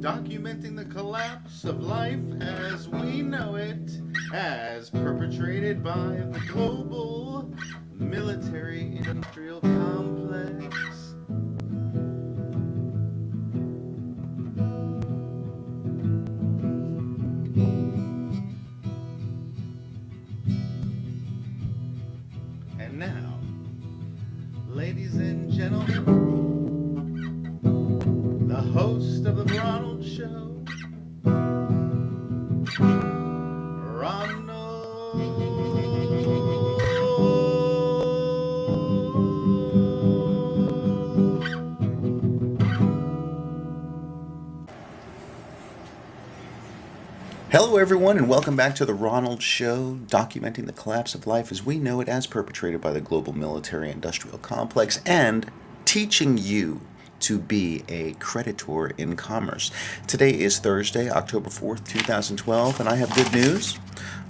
documenting the collapse of life as we know it, as perpetrated by the global military-industrial complex. And now, ladies and gentlemen, the host of the Ronald Show, Ronald. Hello everyone and welcome back to the Ronald Show, documenting the collapse of life as we know it as perpetrated by the global military-industrial complex and teaching you to be a creditor in commerce. Today is Thursday, October 4th, 2012, and I have good news.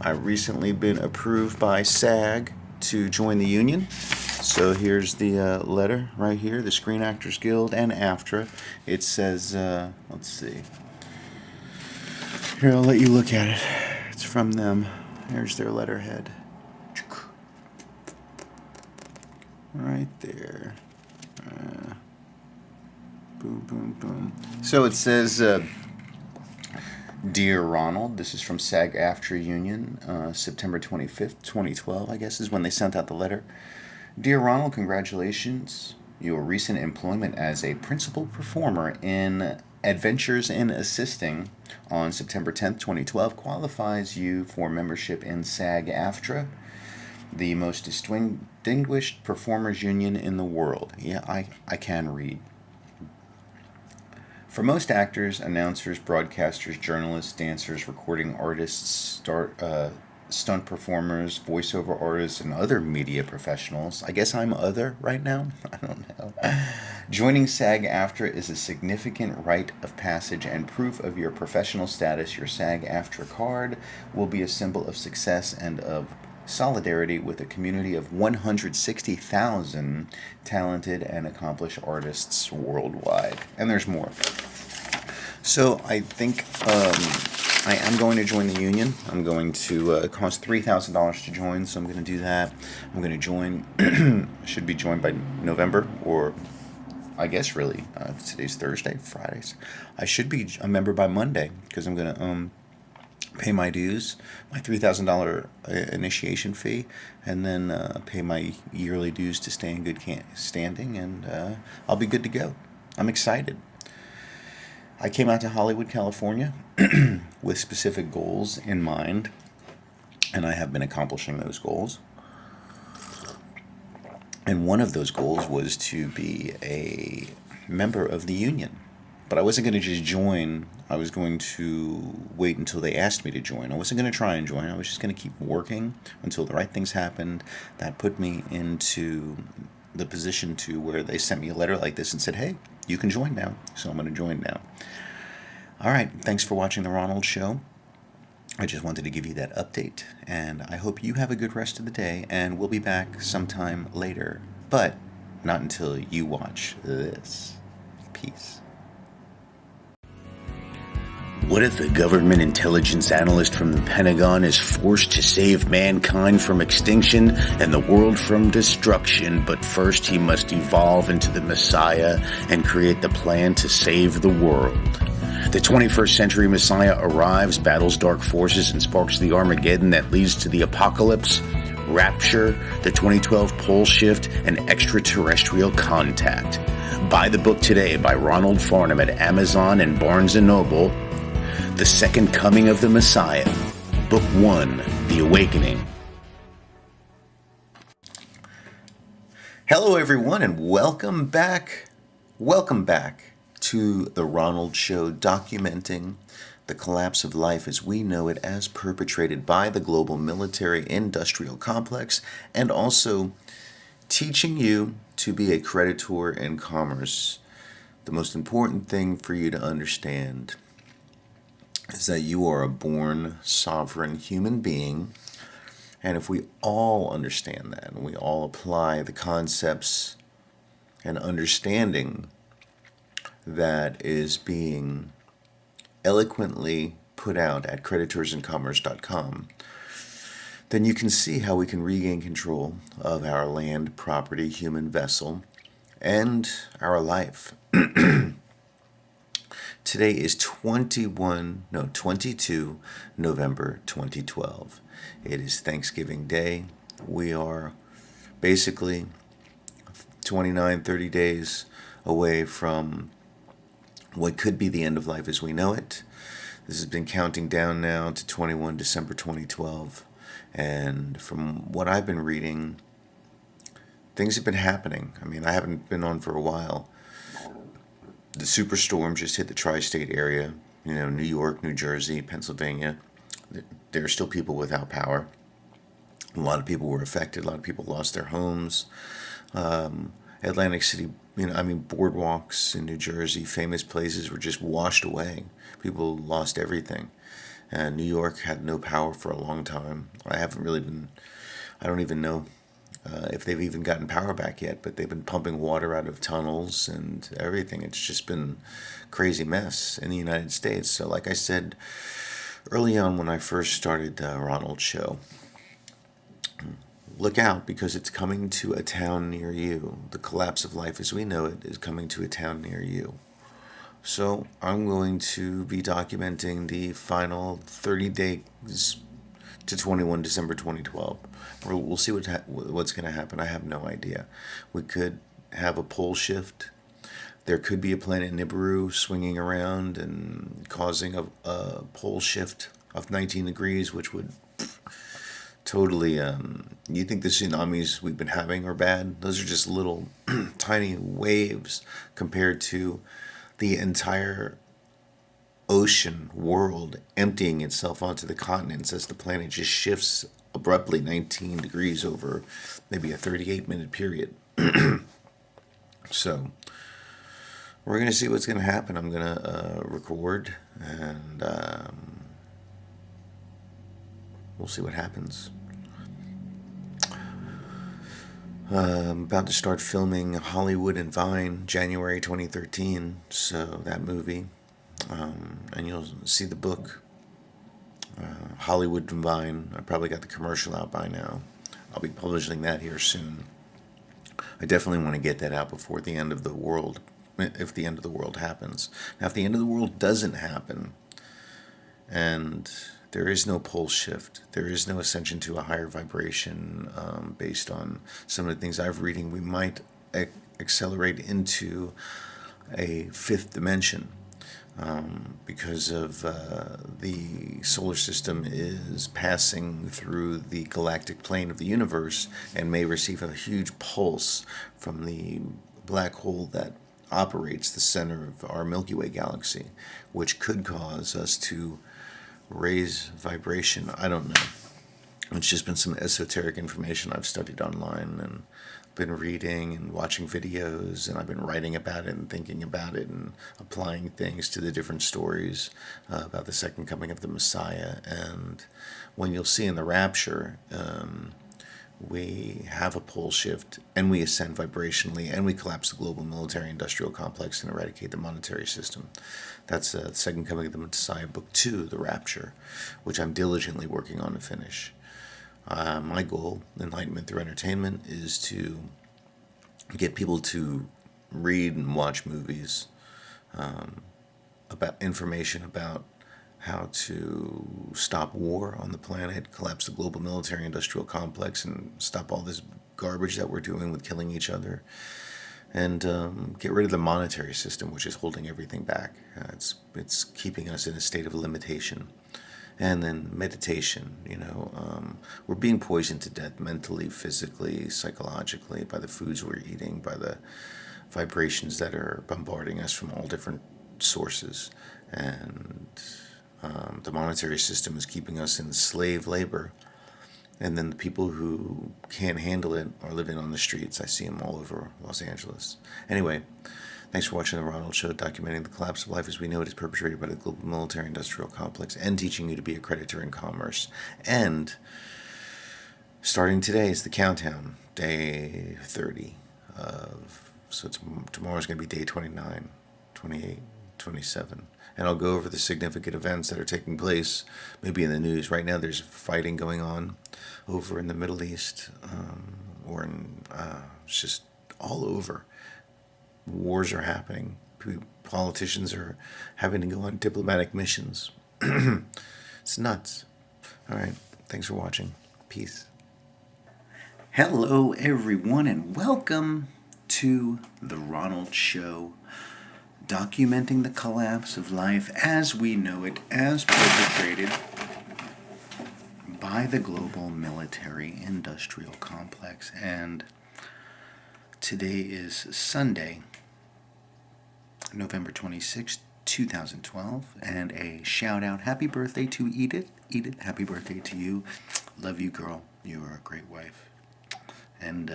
I've recently been approved by SAG to join the union. So here's the letter right here, the Screen Actors Guild and AFTRA. It says, let's see. Here, I'll let you look at it. It's from them. Here's their letterhead. Right there. Boom, boom, boom. So it says, Dear Ronald, this is from SAG-AFTRA Union, September 25th, 2012, I guess is when they sent out the letter. Dear Ronald, congratulations. Your recent employment as a principal performer in Adventures in Assisting on September 10th, 2012 qualifies you for membership in SAG-AFTRA, the most distinguished performers union in the world. Yeah, I can read. For most actors, announcers, broadcasters, journalists, dancers, recording artists, stunt performers, voiceover artists, and other media professionals. I guess I'm other right now? I don't know. Joining SAG-AFTRA is a significant rite of passage and proof of your professional status. Your SAG-AFTRA card will be a symbol of success and of solidarity with a community of 160,000 talented and accomplished artists worldwide. And there's more. So I think I am going to join the union. I'm going to, it costs $3,000 to join, so I'm going to do that. I'm going to join, should be joined by November, or I guess really, today's Thursday, Fridays. I should be a member by Monday, because I'm going to pay my dues, my $3,000 initiation fee, and then pay my yearly dues to stay in good standing, and I'll be good to go. I'm excited. I came out to Hollywood, California with specific goals in mind, and I have been accomplishing those goals. And one of those goals was to be a member of the union. But I wasn't going to just join. I was going to wait until they asked me to join. I wasn't going to try and join. I was just going to keep working until the right things happened. That put me into the position to where they sent me a letter like this and said, hey, you can join now. So I'm going to join now. All right. Thanks for watching The Ronald Show. I just wanted to give you that update, and I hope you have a good rest of the day, and we'll be back sometime later, but not until you watch this. Peace. What if a government intelligence analyst from the Pentagon is forced to save mankind from extinction and the world from destruction, but first he must evolve into the Messiah and create the plan to save the world? The 21st century Messiah arrives, battles dark forces, and sparks the Armageddon that leads to the apocalypse, rapture, the 2012 pole shift, and extraterrestrial contact. Buy the book today by Ronald Farnham at Amazon and Barnes & Noble. The Second Coming of the Messiah, Book 1, The Awakening. Hello everyone and welcome back. Welcome back to the Ronald Show, documenting the collapse of life as we know it as perpetrated by the global military-industrial complex, and also teaching you to be a creditor in commerce. The most important thing for you to understand is that you are a born sovereign human being, and if we all understand that and we all apply the concepts and understanding that is being eloquently put out at creditorsandcommerce.com, then you can see how we can regain control of our land, property, human vessel, and our life. Today is 22 November 2012. It is Thanksgiving Day. We are basically 30 days away from what could be the end of life as we know it. This has been counting down now to 21 December 2012. And from what I've been reading, things have been happening. I mean, I haven't been on for a while. The superstorm just hit the tri-state area, New York, New Jersey, Pennsylvania. There are still people without power. A lot of people were affected. A lot of people lost their homes. Atlantic City, boardwalks in New Jersey, famous places were just washed away. People lost everything. And New York had no power for a long time. I don't even know if they've even gotten power back yet, but they've been pumping water out of tunnels and everything. It's just been a crazy mess in the United States. So like I said early on when I first started Ronald's show, look out, because it's coming to a town near you. The collapse of life as we know it is coming to a town near you. So I'm going to be documenting the final 30 days to 21 December 2012. We'll see what's going to happen. I have no idea. We could have a pole shift. There could be a planet Nibiru swinging around and causing a pole shift of 19 degrees, which would totally... you think the tsunamis we've been having are bad? Those are just little tiny waves compared to the entire ocean world emptying itself onto the continents as the planet just shifts abruptly 19 degrees over maybe a 38-minute period. So we're going to see what's going to happen. I'm going to record, and we'll see what happens. I'm about to start filming Hollywood and Vine, January 2013, so that movie. And you'll see the book, Hollywood and Vine. I probably got the commercial out by now. I'll be publishing that here soon. I definitely want to get that out before the end of the world, if the end of the world happens. Now, if the end of the world doesn't happen, and there is no pole shift, there is no ascension to a higher vibration, based on some of the things I've reading, we might accelerate into a fifth dimension. Because of the solar system is passing through the galactic plane of the universe and may receive a huge pulse from the black hole that operates the center of our Milky Way galaxy, which could cause us to raise vibration. I don't know. It's just been some esoteric information I've studied online and been reading and watching videos, and I've been writing about it and thinking about it and applying things to the different stories about the second coming of the Messiah. And when you'll see in the rapture, we have a pole shift and we ascend vibrationally and we collapse the global military industrial complex and eradicate the monetary system. That's the second coming of the Messiah, book 2, The Rapture, which I'm diligently working on to finish. My goal, enlightenment through entertainment, is to get people to read and watch movies about information about how to stop war on the planet, collapse the global military industrial complex, and stop all this garbage that we're doing with killing each other, and get rid of the monetary system, which is holding everything back. It's keeping us in a state of limitation. And then meditation, we're being poisoned to death mentally, physically, psychologically, by the foods we're eating, by the vibrations that are bombarding us from all different sources. And the monetary system is keeping us in slave labor. And then the people who can't handle it are living on the streets. I see them all over Los Angeles. Anyway, thanks for watching The Ronald Show, documenting the collapse of life as we know it is perpetrated by the global military industrial complex and teaching you to be a creditor in commerce. And starting today is the countdown, day 30 of, so tomorrow's going to be day 29, 28, 27. And I'll go over the significant events that are taking place, maybe in the news. Right now there's fighting going on over in the Middle East, or in, it's just all over. Wars are happening. Politicians are having to go on diplomatic missions. It's nuts. All right. Thanks for watching. Peace. Hello, everyone, and welcome to The Ronald Show, documenting the collapse of life as we know it, as perpetrated by the global military-industrial complex. And today is Sunday, November 26th, 2012, and a shout-out, happy birthday to Edith. Edith, happy birthday to you. Love you, girl. You are a great wife. And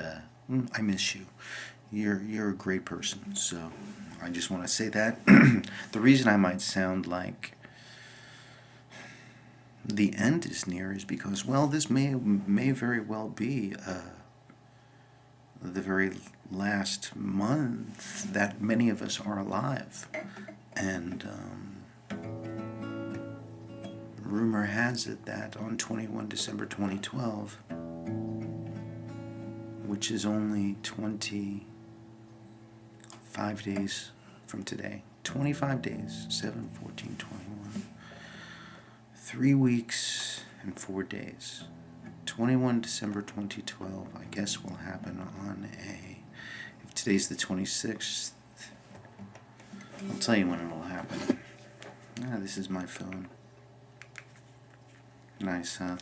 I miss you. You're a great person, so I just want to say that. The reason I might sound like the end is near is because, well, this may very well be the very last month that many of us are alive. And rumor has it that on 21 December 2012, which is only 25 days from today, 25 days, 7, 14, 21, 3 weeks and 4 days, 21 December 2012, I guess will happen on if today's the 26th, I'll tell you when it'll happen. This is my phone. Nice, huh?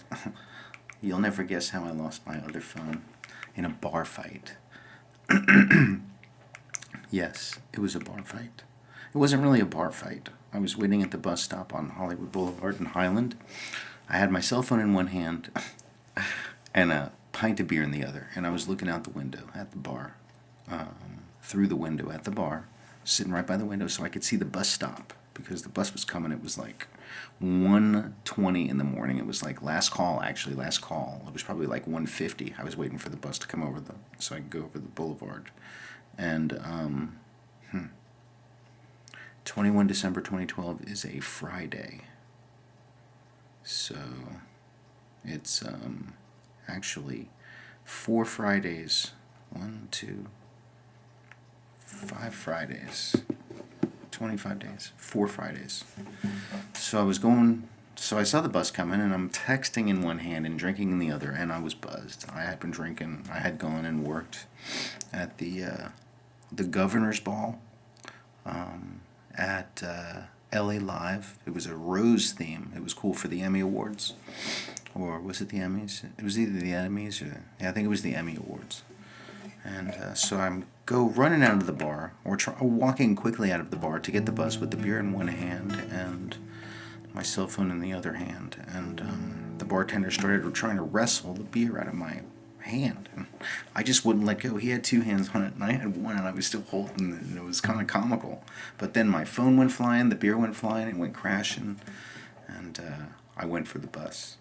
You'll never guess how I lost my other phone. In a bar fight. Yes, it was a bar fight. It wasn't really a bar fight. I was waiting at the bus stop on Hollywood Boulevard in Highland. I had my cell phone in one hand and a pint of beer in the other. And I was looking out the window at the bar, through the window at the bar, sitting right by the window so I could see the bus stop. Because the bus was coming, it was like 1:20 in the morning. It was like last call. It was probably like 1:50. I was waiting for the bus to come over so I could go over the boulevard. And 21 December 2012 is a Friday. So it's actually 4 Fridays. 1, 2, 5 Fridays. 25 days, 4 Fridays. So I saw the bus coming, and I'm texting in one hand and drinking in the other, and I was buzzed. I had been drinking. I had gone and worked at the Governor's Ball at LA Live. It was a rose theme. It was cool for the Emmy Awards. Or was it the Emmys? It was either the Emmys or... Yeah, I think it was the Emmy Awards. And so I'm running out of the bar, or walking quickly out of the bar to get the bus with the beer in one hand and my cell phone in the other hand. And the bartender started trying to wrestle the beer out of my hand. And I just wouldn't let go. He had 2 hands on it, and I had one, and I was still holding it, and it was kind of comical. But then my phone went flying, the beer went flying, it went crashing, and I went for the bus.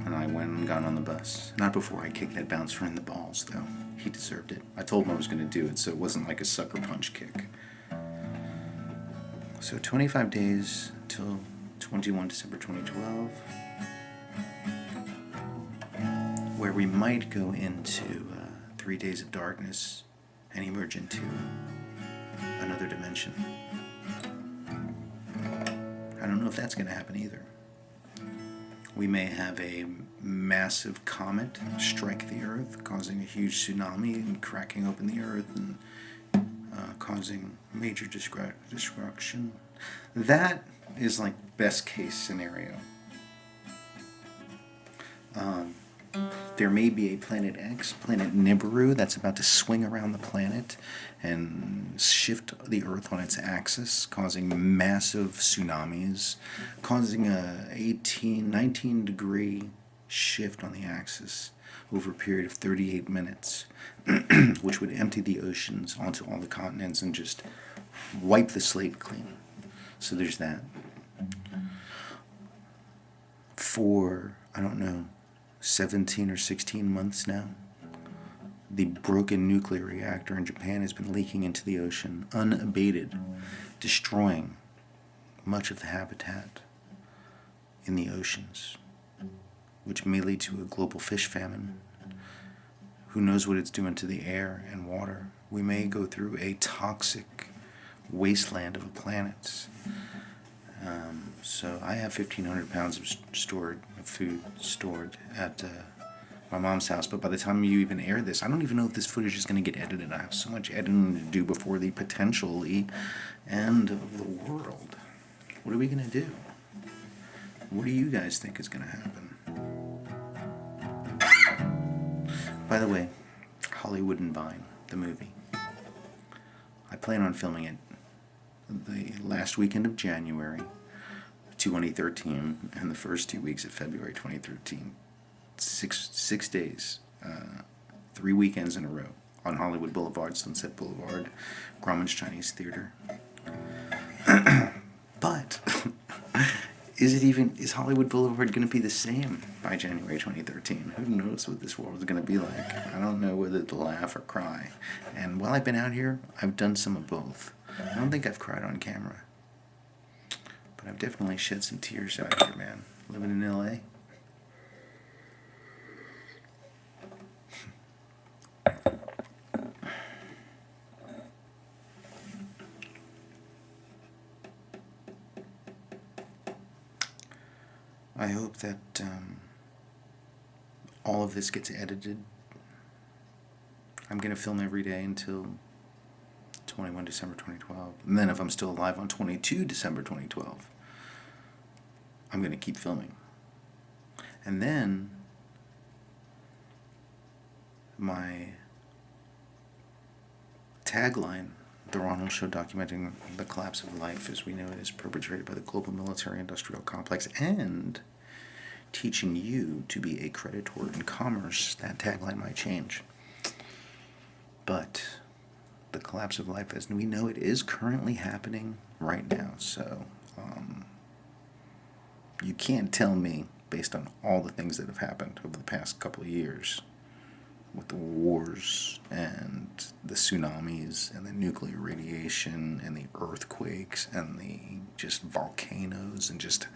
And I went and got on the bus. Not before I kicked that bouncer in the balls, though. He deserved it. I told him I was going to do it, so it wasn't like a sucker punch kick. So 25 days till 21 December 2012, where we might go into 3 days of darkness and emerge into another dimension. I don't know if that's going to happen either. We may have a massive comet strike the Earth, causing a huge tsunami and cracking open the Earth and causing major destruction. That is like best case scenario. There may be a Planet X, Planet Nibiru, that's about to swing around the planet and shift the Earth on its axis, causing massive tsunamis, causing a 19 degree shift on the axis over a period of 38 minutes, which would empty the oceans onto all the continents and just wipe the slate clean. So there's that. For, I don't know, 17 or 16 months now, the broken nuclear reactor in Japan has been leaking into the ocean unabated. destroying much of the habitat in the oceans, which may lead to a global fish famine. Who knows what it's doing to the air and water? We may go through a toxic wasteland of a planet. So I have 1,500 pounds of food stored at my mom's house, but by the time you even air this, I don't even know if this footage is going to get edited. I have so much editing to do before the potentially end of the world. What are we going to do? What do you guys think is going to happen? By the way, Hollywood and Vine, the movie. I plan on filming it the last weekend of January 2013 and the first 2 weeks of February 2013. Six days, 3 weekends in a row on Hollywood Boulevard, Sunset Boulevard, Grauman's Chinese Theater. But is Hollywood Boulevard going to be the same by January 2013? Who knows what this world is going to be like? I don't know whether to laugh or cry. And while I've been out here, I've done some of both. I don't think I've cried on camera, but I've definitely shed some tears out here, man. Living in LA. I hope that all of this gets edited. I'm going to film every day until 21 December 2012. And then if I'm still alive on 22 December 2012, I'm going to keep filming. And then my tagline, The Ronald Show, documenting the collapse of life as we know it is perpetrated by the global military-industrial complex and teaching you to be a creditor in commerce, that tagline might change. But the collapse of life as we know it is currently happening right now. So you can't tell me, based on all the things that have happened over the past couple of years, with the wars and the tsunamis and the nuclear radiation and the earthquakes and the just volcanoes and just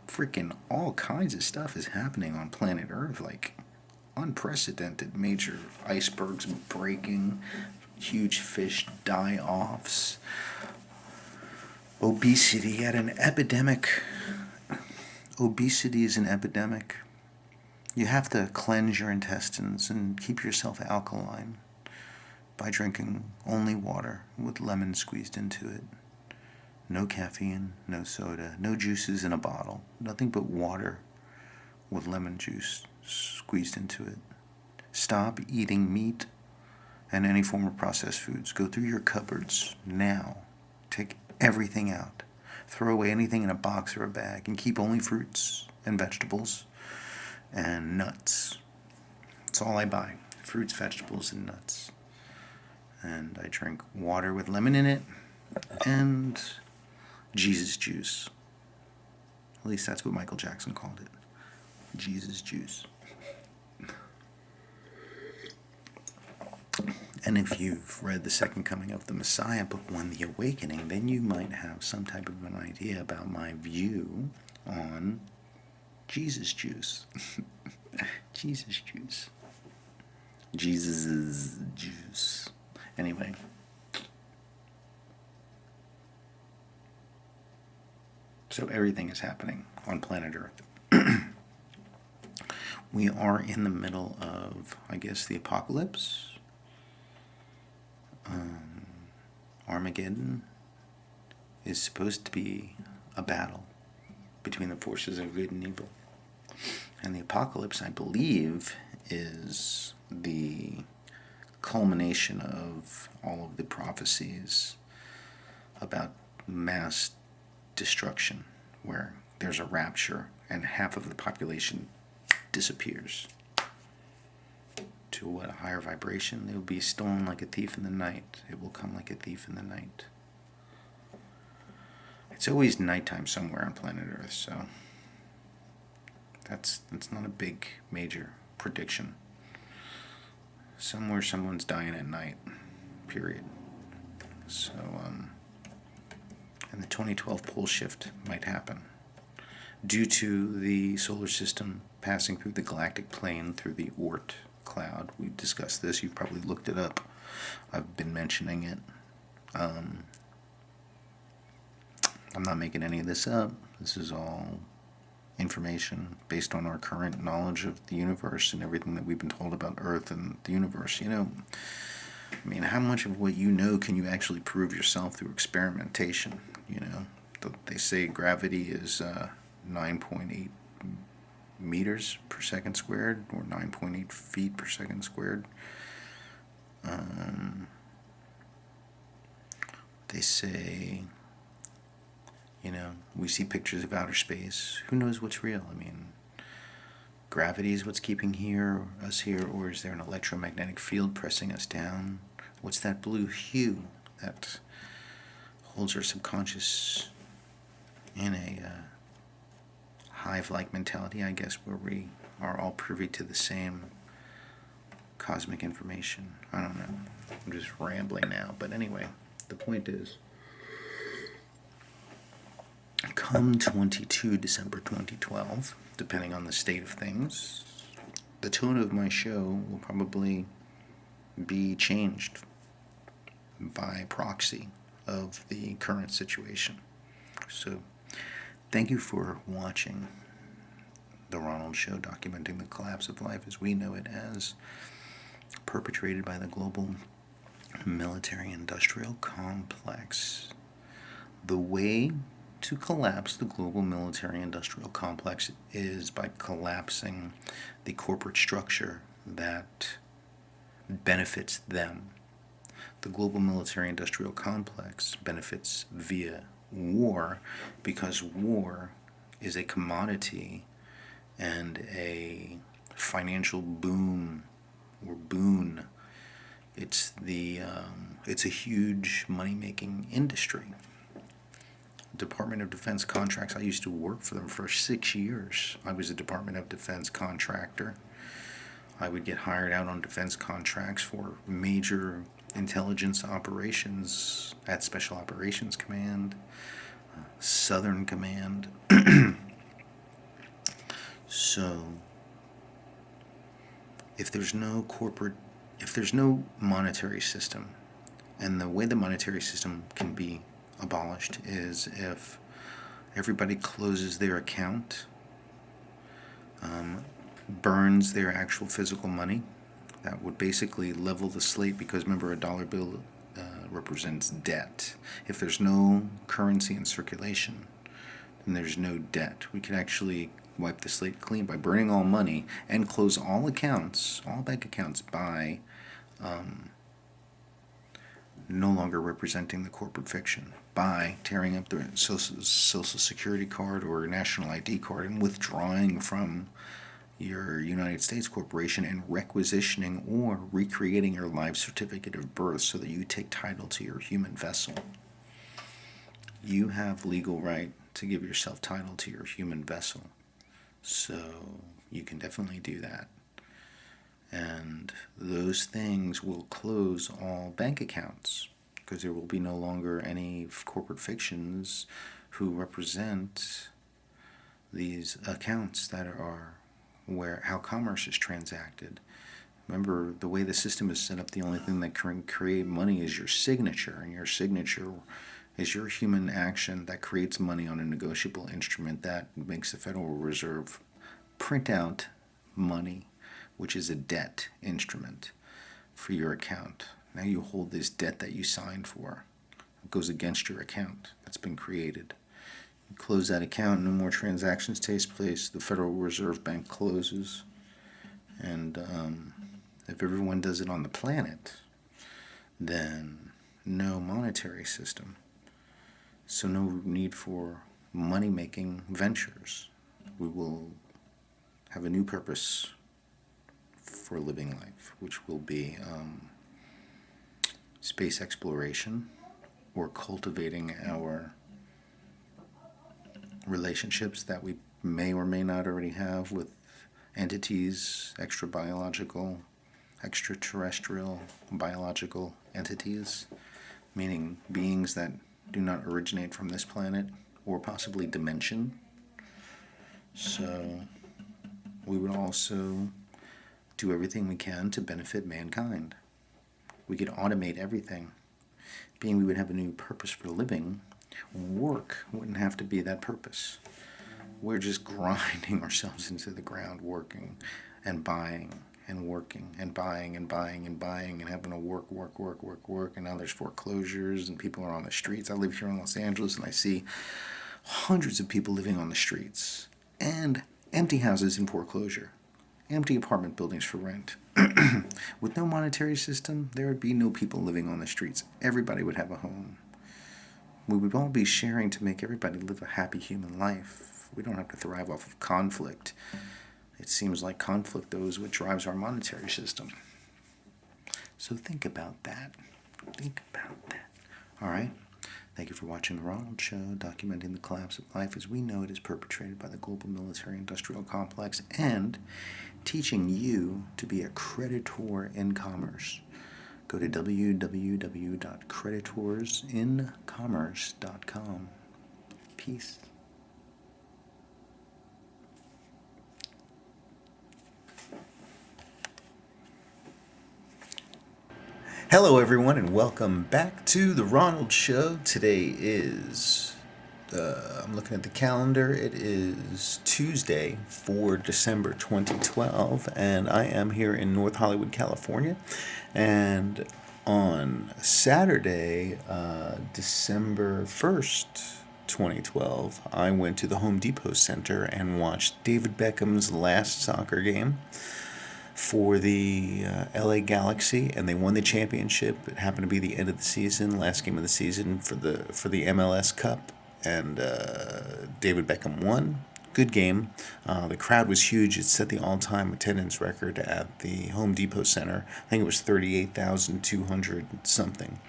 freaking all kinds of stuff is happening on planet Earth, like unprecedented major icebergs breaking, huge fish die-offs, obesity at an epidemic. Obesity is an epidemic. You have to cleanse your intestines and keep yourself alkaline by drinking only water with lemon squeezed into it. No caffeine, no soda, no juices in a bottle. Nothing but water with lemon juice squeezed into it. Stop eating meat and any form of processed foods. Go through your cupboards now. Take everything out. Throw away anything in a box or a bag and keep only fruits and vegetables and nuts. That's all I buy. Fruits, vegetables, and nuts. And I drink water with lemon in it and Jesus juice. At least that's what Michael Jackson called it. Jesus juice. And if you've read The Second Coming of the Messiah, Book 1, The Awakening, then you might have some type of an idea about my view on Jesus juice. Jesus juice. Jesus juice. Anyway. So everything is happening on planet Earth. We are in the middle of, I guess, the apocalypse. Armageddon is supposed to be a battle between the forces of good and evil. And the apocalypse, I believe, is the culmination of all of the prophecies about mass destruction, where there's a rapture and half of the population disappears to a higher vibration. It will be stolen like a thief in the night. It will come like a thief in the night. It's always nighttime somewhere on planet Earth, so that's not a big major prediction. Somewhere someone's dying at night, period. So 2012 pole shift might happen due to the solar system passing through the galactic plane through the Oort cloud. We've discussed this. You've probably looked it up. I've been mentioning it. I'm not making any of this up. This is all information based on our current knowledge of the universe and everything that we've been told about Earth and the universe. You know, I mean, how much of what you know can you actually prove yourself through experimentation? You know, they say gravity is 9.8 meters per second squared, or 9.8 feet per second squared. They say, you know, we see pictures of outer space. Who knows what's real? I mean, gravity is what's keeping us here, or is there an electromagnetic field pressing us down? What's that blue hue that holds our subconscious in a hive-like mentality, I guess, where we are all privy to the same cosmic information? I don't know. I'm just rambling now. But anyway, the point is, come December 2012, depending on the state of things, the tone of my show will probably be changed by proxy of the current situation. So, thank you for watching The Ronald Show, documenting the collapse of life as we know it, as perpetrated by the global military-industrial complex. The way to collapse the global military-industrial complex is by collapsing the corporate structure that benefits them. The global military-industrial complex benefits via war, because war is a commodity and a financial boom or boon. It's a huge money-making industry. Department of Defense contracts. I used to work for them for 6 years. I was a Department of Defense contractor. I would get hired out on defense contracts for major intelligence operations at Special Operations Command, Southern Command. So, if there's no monetary system, and the way the monetary system can be abolished is if everybody closes their account, burns their actual physical money. That would basically level the slate, because remember, a dollar bill represents debt. If there's no currency in circulation, then there's no debt. We can actually wipe the slate clean by burning all money and close all accounts, all bank accounts, by no longer representing the corporate fiction, by tearing up the social security card or national ID card and withdrawing from your United States corporation and requisitioning or recreating your life certificate of birth so that you take title to your human vessel. You have legal right to give yourself title to your human vessel. So you can definitely do that. And those things will close all bank accounts, because there will be no longer any corporate fictions who represent these accounts that are how commerce is transacted. Remember, the way the system is set up, the only thing that can create money is your signature, and your signature is your human action that creates money on a negotiable instrument that makes the Federal Reserve print out money, which is a debt instrument for your account. Now you hold this debt that you signed for. It goes against your account that's been created. You close that account, no more transactions takes place, the Federal Reserve Bank closes, and if everyone does it on the planet, then no monetary system. So no need for money-making ventures. We will have a new purpose for living life, which will be space exploration, or cultivating our relationships that we may or may not already have with entities, extraterrestrial, biological entities, meaning beings that do not originate from this planet or possibly dimension. So we would also do everything we can to benefit mankind. We could automate everything. Being we would have a new purpose for living, work wouldn't have to be that purpose. We're just grinding ourselves into the ground, working and buying and working and buying and buying and buying and having to work. And now there's foreclosures and people are on the streets. I live here in Los Angeles and I see hundreds of people living on the streets and empty houses in foreclosure, empty apartment buildings for rent. With no monetary system, there would be no people living on the streets. Everybody would have a home. We would all be sharing to make everybody live a happy human life. We don't have to thrive off of conflict. It seems like conflict, though, is what drives our monetary system. So think about that. Think about that. All right? Thank you for watching The Ronald Show, documenting the collapse of life as we know it is perpetrated by the global military-industrial complex and teaching you to be a creditor in commerce. Go to www.creditorsincommerce.com. Peace. Hello, everyone, and welcome back to The Ronald Show. Today is, I'm looking at the calendar, it is Tuesday for December 2012, and I am here in North Hollywood, California. And on Saturday, December 1st, 2012, I went to the Home Depot Center and watched David Beckham's last soccer game for the LA Galaxy, and they won the championship. It happened to be the end of the season, last game of the season for the MLS Cup, and David Beckham won. Good game. The crowd was huge. It set the all-time attendance record at the Home Depot Center. I think it was 38,200 something.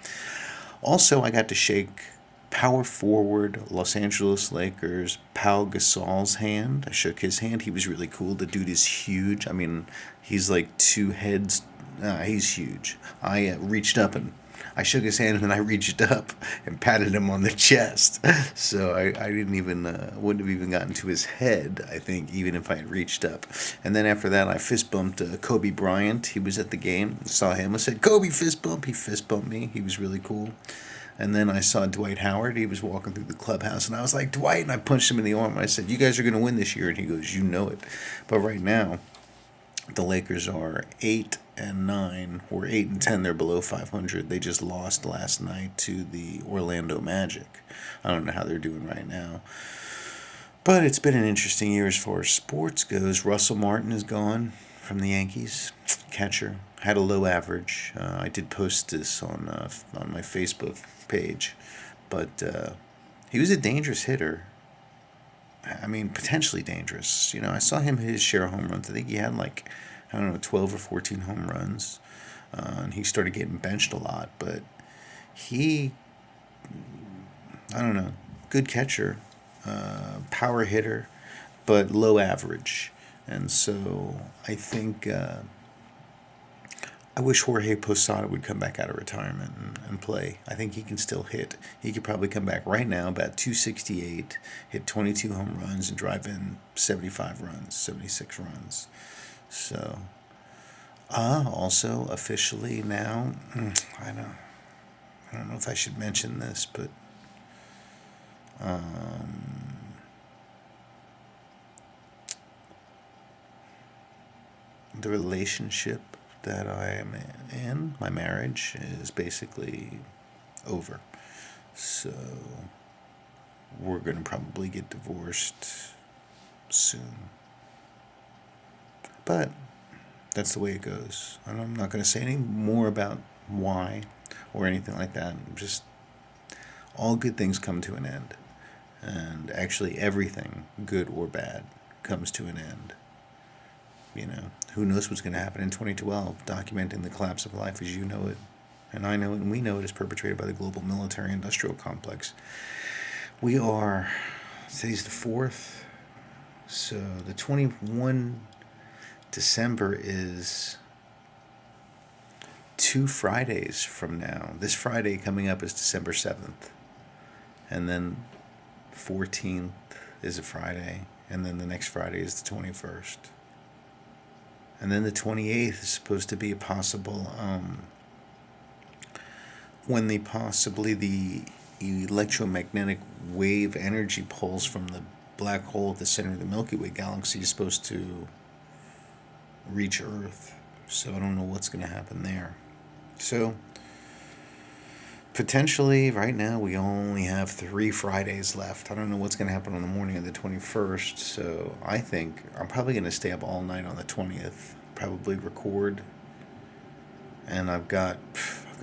Also, I got to shake power forward Los Angeles Lakers Pau Gasol's hand. I shook his hand. He was really cool. The dude is huge. I mean, he's like two heads. He's huge. I reached up and I shook his hand, and then I reached up and patted him on the chest. So I didn't even, wouldn't have even gotten to his head, I think, even if I had reached up. And then after that, I fist bumped Kobe Bryant. He was at the game. I saw him. I said, "Kobe, fist bump." He fist bumped me. He was really cool. And then I saw Dwight Howard. He was walking through the clubhouse, and I was like, "Dwight," and I punched him in the arm. I said, "You guys are going to win this year." And he goes, "You know it." But right now, the Lakers are 8-9, or 8-10. They're below 500. They just lost last night to the Orlando Magic. I don't know how they're doing right now. But it's been an interesting year as far as sports goes. Russell Martin is gone from the Yankees. Catcher. Had a low average. I did post this on my Facebook page. But he was a dangerous hitter. I mean, potentially dangerous. You know, I saw him hit his share of home runs. I think he had 12 or 14 home runs. And he started getting benched a lot. But I don't know, good catcher, power hitter, but low average. And so I think I wish Jorge Posada would come back out of retirement and play. I think he can still hit. He could probably come back right now, about 268, hit 22 home runs, and drive in 75 runs, 76 runs. So, also officially now, I don't know if I should mention this, but the relationship that I am in, my marriage, is basically over. So we're going to probably get divorced soon. But that's the way it goes. And I'm not going to say any more about why or anything like that. Just all good things come to an end. And actually everything, good or bad, comes to an end. You know, who knows what's going to happen in 2012, documenting the collapse of life as you know it, and I know it, and we know it is perpetrated by the global military-industrial complex. Today's the 4th, so the 21 December is 2 Fridays from now. This Friday coming up is December 7th. and then 14th is a Friday, and then the next Friday is the 21st. And then the 28th is supposed to be a possible, when the electromagnetic wave energy pulse from the black hole at the center of the Milky Way galaxy is supposed to reach Earth. So I don't know what's going to happen there. So potentially right now we only have 3 Fridays left. I don't know what's going to happen on the morning of the 21st. So I think I'm probably going to stay up all night on the 20th, probably record. And I've got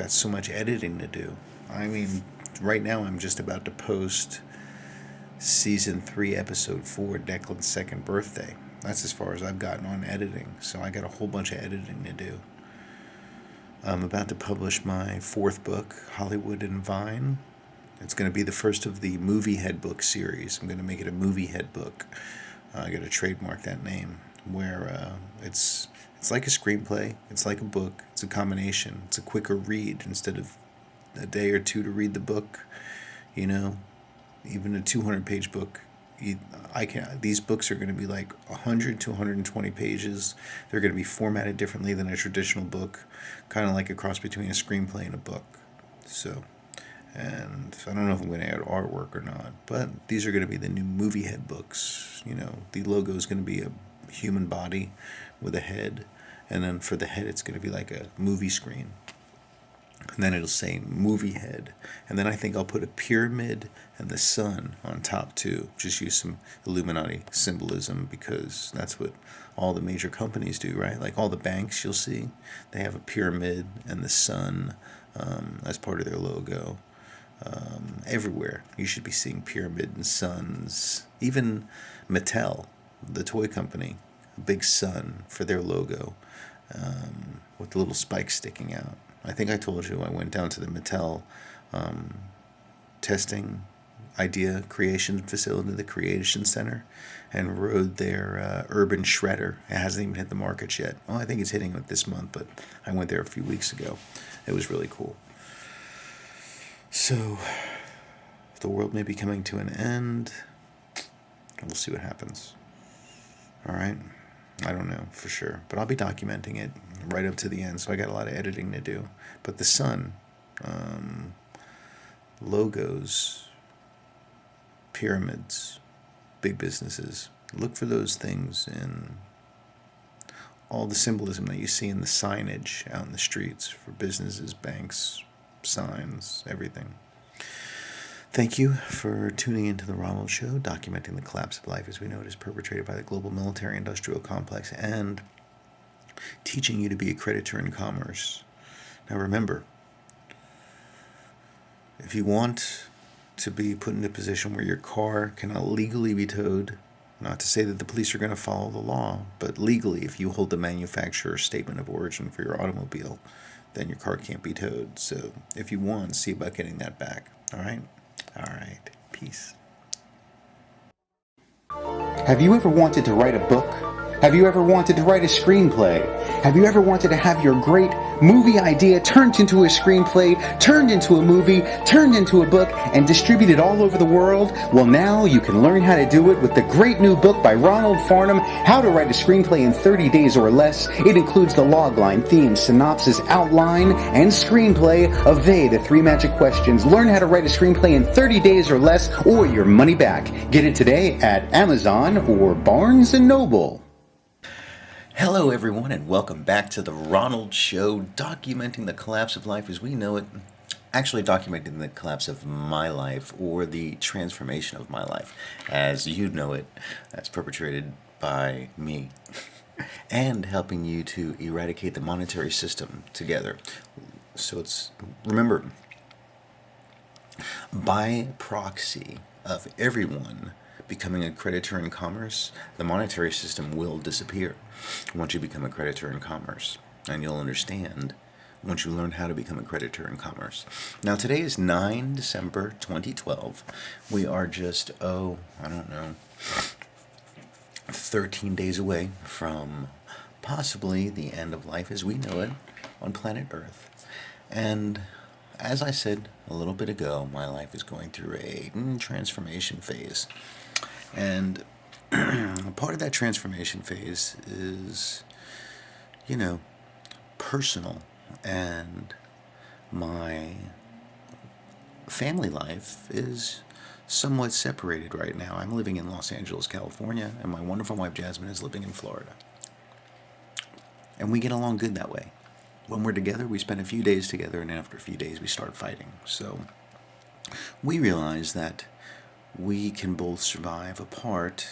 so much editing to do. I mean, right now I'm just about to post season 3 episode 4, Declan's second birthday. That's as far as I've gotten on editing. So I got a whole bunch of editing to do. I'm about to publish my 4th book, Hollywood and Vine. It's going to be the first of the Movie Head book series. I'm going to make it a Movie Head book. I got to trademark that name, where it's like a screenplay. It's like a book. It's a combination. It's a quicker read instead of a day or two to read the book. You know, even a 200-page book. These books are going to be like 100 to 120 pages. They're going to be formatted differently than a traditional book, kind of like a cross between a screenplay and a book. So, and I don't know if I'm going to add artwork or not, but these are going to be the new Movie Head books. You know, the logo is going to be a human body with a head, and then for the head it's going to be like a movie screen. And then it'll say Movie Head. And then I think I'll put a pyramid and the sun on top too. Just use some Illuminati symbolism, because that's what all the major companies do, right? Like all the banks you'll see, they have a pyramid and the sun as part of their logo. Everywhere you should be seeing pyramid and suns. Even Mattel, the toy company, a big sun for their logo, with the little spikes sticking out. I think I told you I went down to the Mattel testing idea creation facility, the Creation Center, and rode their urban shredder. It hasn't even hit the markets yet. Oh, I think it's hitting it this month, but I went there a few weeks ago. It was really cool. So the world may be coming to an end. We'll see what happens. All right. I don't know for sure, but I'll be documenting it right up to the end, so I got a lot of editing to do. But the sun, logos, pyramids, big businesses, look for those things in all the symbolism that you see in the signage out in the streets for businesses, banks, signs, everything. Thank you for tuning into the Ronald Show, documenting the collapse of life as we know it is perpetrated by the global military-industrial complex and teaching you to be a creditor in commerce. Now remember, if you want to be put in a position where your car cannot legally be towed, not to say that the police are going to follow the law, but legally, if you hold the manufacturer's statement of origin for your automobile, then your car can't be towed. So if you want, see about getting that back. All right? All right. Peace. Have you ever wanted to write a book? Have you ever wanted to write a screenplay? Have you ever wanted to have your great movie idea turned into a screenplay, turned into a movie, turned into a book, and distributed all over the world? Well, now you can learn how to do it with the great new book by Ronald Farnham, How to Write a Screenplay in 30 Days or Less. It includes the logline, theme, synopsis, outline, and screenplay of the 3 magic questions. Learn how to write a screenplay in 30 days or less, or your money back. Get it today at Amazon or Barnes & Noble. Hello, everyone, and welcome back to the Ronald Show, documenting the collapse of life as we know it. Actually, documenting the collapse of my life, or the transformation of my life as you know it, as perpetrated by me, and helping you to eradicate the monetary system together. So it's, remember, by proxy of everyone becoming a creditor in commerce, the monetary system will disappear once you become a creditor in commerce. And you'll understand once you learn how to become a creditor in commerce. Now, today is 9 December 2012. We are just, 13 days away from possibly the end of life as we know it on planet Earth. And as I said a little bit ago, my life is going through a transformation phase. And part of that transformation phase is, you know, personal. And my family life is somewhat separated right now. I'm living in Los Angeles, California, and my wonderful wife Jasmine is living in Florida. And we get along good that way. When we're together, we spend a few days together, and after a few days, we start fighting. So we realize that we can both survive apart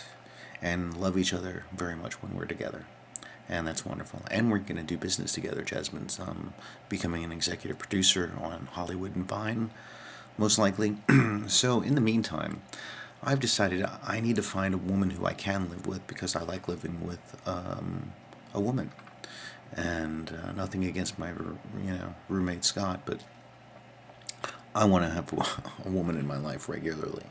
and love each other very much when we're together. And that's wonderful. And we're going to do business together. Jasmine's becoming an executive producer on Hollywood and Vine, most likely. So in the meantime, I've decided I need to find a woman who I can live with, because I like living with a woman. And nothing against my roommate Scott, but I want to have a woman in my life regularly.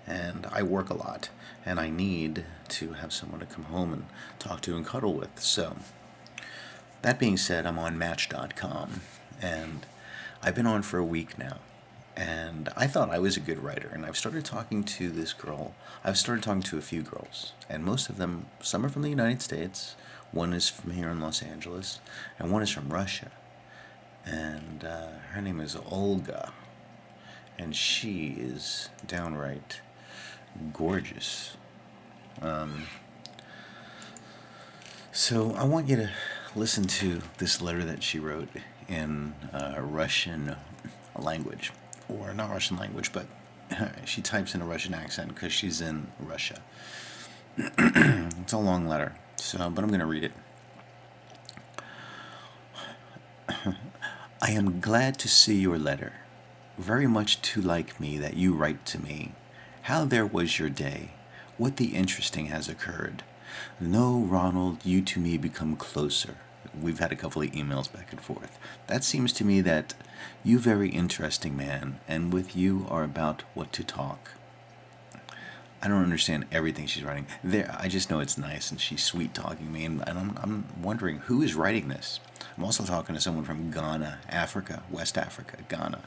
And I work a lot, and I need to have someone to come home and talk to and cuddle with. So, that being said, I'm on Match.com, and I've been on for a week now. And I thought I was a good writer, and I've started talking to this girl. I've started talking to a few girls, and most of them, some are from the United States, one is from here in Los Angeles, and one is from Russia. And her name is Olga, and she is downright gorgeous. So I want you to listen to this letter that she wrote in Russian language, or not Russian language, but she types in a Russian accent because she's in Russia. It's a long letter, but I'm going to read it. I am glad to see your letter. Very much too like me that you write to me. How there was your day? What the interesting has occurred? No, Ronald, you to me become closer. We've had a couple of emails back and forth. That seems to me that you very interesting man, and with you are about what to talk. I don't understand everything she's writing. I just know it's nice, and she's sweet talking me, and I'm wondering who is writing this. I'm also talking to someone from Ghana, Africa, West Africa, Ghana.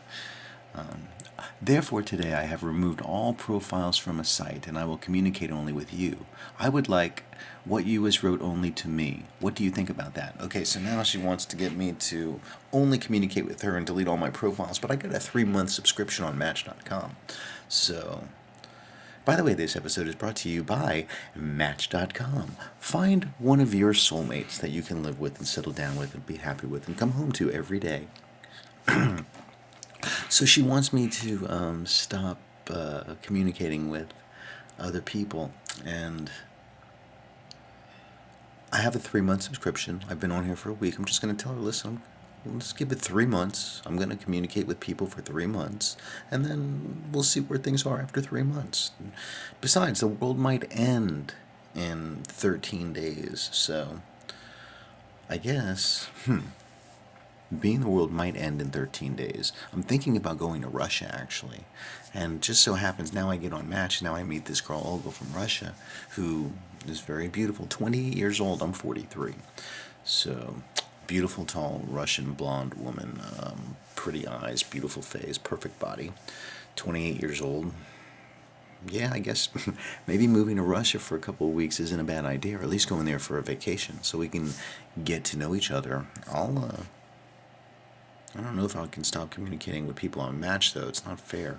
Therefore, today I have removed all profiles from a site, and I will communicate only with you. I would like what you has wrote only to me. What do you think about that? Okay, so now she wants to get me to only communicate with her and delete all my profiles, but I got a 3-month subscription on Match.com. So, by the way, this episode is brought to you by Match.com. Find one of your soulmates that you can live with and settle down with and be happy with and come home to every day. So she wants me to stop communicating with other people, and I have a 3-month subscription. I've been on here for a week. I'm just going to tell her, listen, let's give it 3 months. I'm going to communicate with people for 3 months, and then we'll see where things are after 3 months. Besides, the world might end in 13 days, so I guess, being the world might end in 13 days. I'm thinking about going to Russia, actually. And just so happens, now I get on Match, now I meet this girl, Olga, from Russia, who is very beautiful. 28 years old, I'm 43. So, beautiful, tall, Russian blonde woman. Pretty eyes, beautiful face, perfect body. 28 years old. Yeah, I guess maybe moving to Russia for a couple of weeks isn't a bad idea, or at least going there for a vacation, so we can get to know each other. I don't know if I can stop communicating with people on Match, though. It's not fair.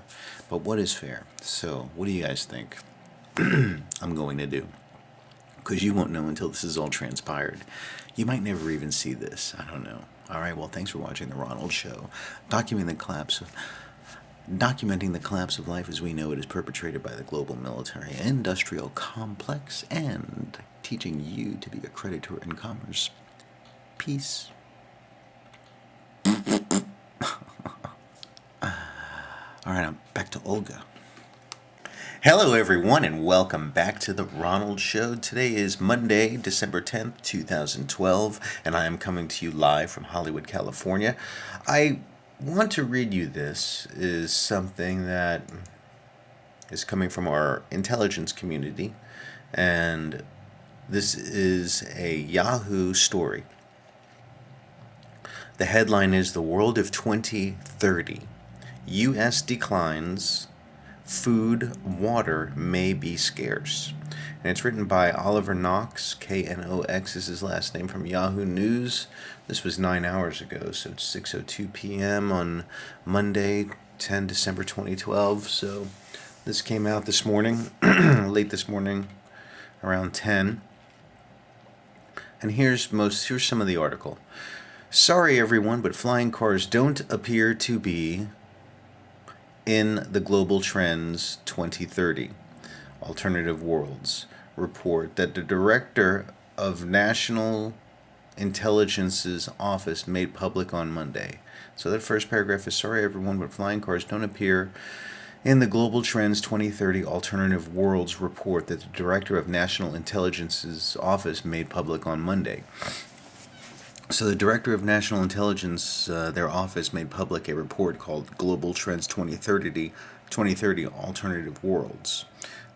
But what is fair? So, what do you guys think I'm going to do? Because you won't know until this is all transpired. You might never even see this. I don't know. All right, well, thanks for watching The Ronald Show. Documenting the collapse of life as we know it is perpetrated by the global military industrial complex, and teaching you to be a creditor in commerce. Peace. All right, I'm back to Olga. Hello, everyone, and welcome back to The Ronald Show. Today is Monday, December 10th, 2012, and I am coming to you live from Hollywood, California. I want to read you this. Is something that is coming from our intelligence community, and this is a Yahoo story. The headline is The World of 2030. U.S. declines, food, water may be scarce. And it's written by Oliver Knox, Knox is his last name, from Yahoo News. This was 9 hours ago, so it's 6:02 p.m. on Monday, 10 December 2012. So this came out this morning, late this morning, around 10. And here's some of the article. Sorry everyone, but flying cars don't appear to be in the Global Trends 2030 Alternative Worlds report that the Director of National Intelligence's office made public on Monday. So that first paragraph is, sorry everyone, but flying cars don't appear in the Global Trends 2030 Alternative Worlds report that the Director of National Intelligence's office made public on Monday. So the Director of National Intelligence, their office made public a report called Global Trends 2030 Alternative Worlds.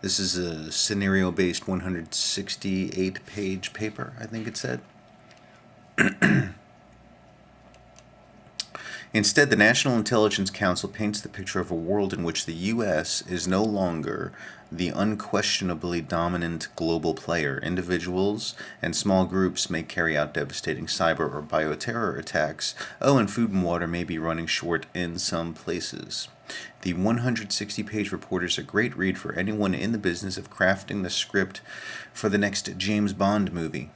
This is a scenario-based 168-page paper, I think it said. Instead, the National Intelligence Council paints the picture of a world in which the U.S. is no longer the unquestionably dominant global player. Individuals and small groups may carry out devastating cyber or bioterror attacks. Oh, and food and water may be running short in some places. The 160-page report is a great read for anyone in the business of crafting the script for the next James Bond movie.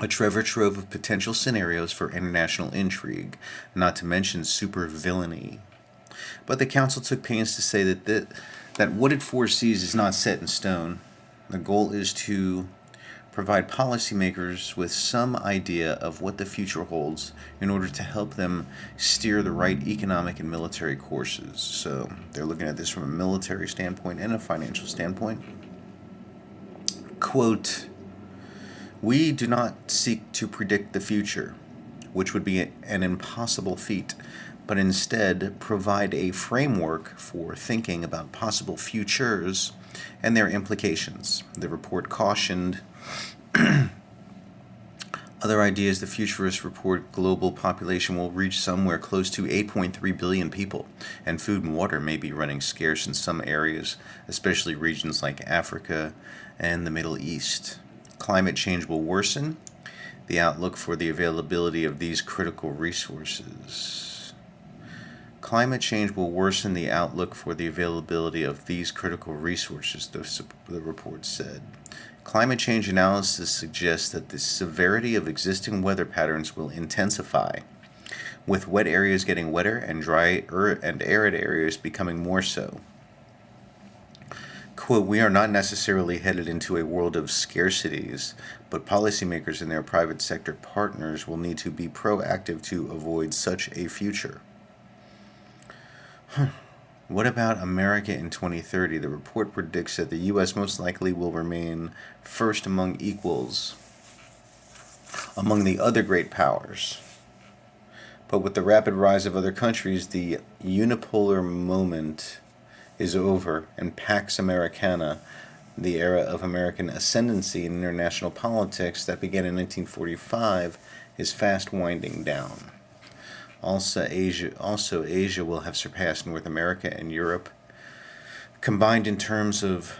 A treasure trove of potential scenarios for international intrigue, not to mention super villainy. But the council took pains to say that what it foresees is not set in stone. The goal is to provide policymakers with some idea of what the future holds in order to help them steer the right economic and military courses. So they're looking at this from a military standpoint and a financial standpoint. Quote, "We do not seek to predict the future, which would be an impossible feat, but instead provide a framework for thinking about possible futures and their implications." The report cautioned other ideas. The futurists report global population will reach somewhere close to 8.3 billion people, and food and water may be running scarce in some areas, especially regions like Africa and the Middle East. Climate change will worsen the outlook for the availability of these critical resources. Climate change will worsen the outlook for the availability of these critical resources, the report said. Climate change analysis suggests that the severity of existing weather patterns will intensify, with wet areas getting wetter and and arid areas becoming more so. Quote, "We are not necessarily headed into a world of scarcities, but policymakers and their private sector partners will need to be proactive to avoid such a future." What about America in 2030? The report predicts that the U.S. most likely will remain first among equals among the other great powers. But with the rapid rise of other countries, the unipolar moment is over, and Pax Americana, the era of American ascendancy in international politics that began in 1945, is fast winding down. Also, Asia will have surpassed North America and Europe, combined in terms of